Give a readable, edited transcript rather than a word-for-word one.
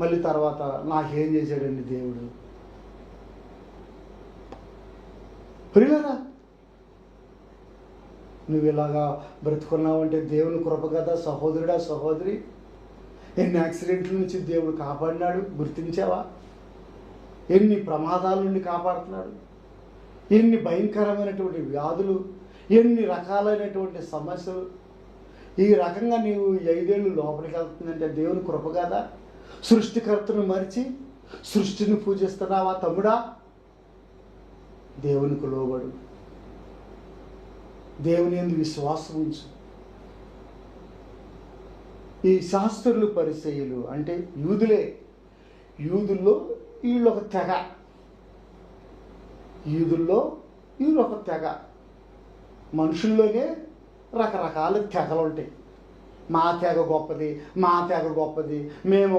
మళ్ళీ తర్వాత నాకేం చేశాడండి దేవుడు? ప్రియులారా, నువ్వు ఇలాగా బ్రతుకున్నావంటే దేవుని కృప కదా సహోదరుడా, సహోదరి. ఎన్ని యాక్సిడెంట్ల నుంచి దేవుడు కాపాడినాడు గుర్తించావా? ఎన్ని ప్రమాదాల నుండి కాపాడుతున్నాడు, ఎన్ని భయంకరమైనటువంటి వ్యాధులు, ఎన్ని రకాలైనటువంటి సమస్యలు. ఈ రకంగా నీవు 5 ఏళ్ళు లోపలికి వెళ్తుందంటే దేవుని కృప కదా. సృష్టికర్తను మరిచి సృష్టిని పూజిస్తున్నావా తమ్ముడా? దేవునికి లోబడు, దేవుని యందు విశ్వాసం ఉంచు. ఈ శాస్త్రులు పరిసయ్యులు అంటే యూదులే. యూదుల్లో వీళ్ళు ఒక తెగ, యూదుల్లో వీళ్ళు ఒక తెగ. మనుషుల్లోనే రకరకాల తెగలు ఉంటాయి. మా తెగ గొప్పది, మా తెగ గొప్పది, మేము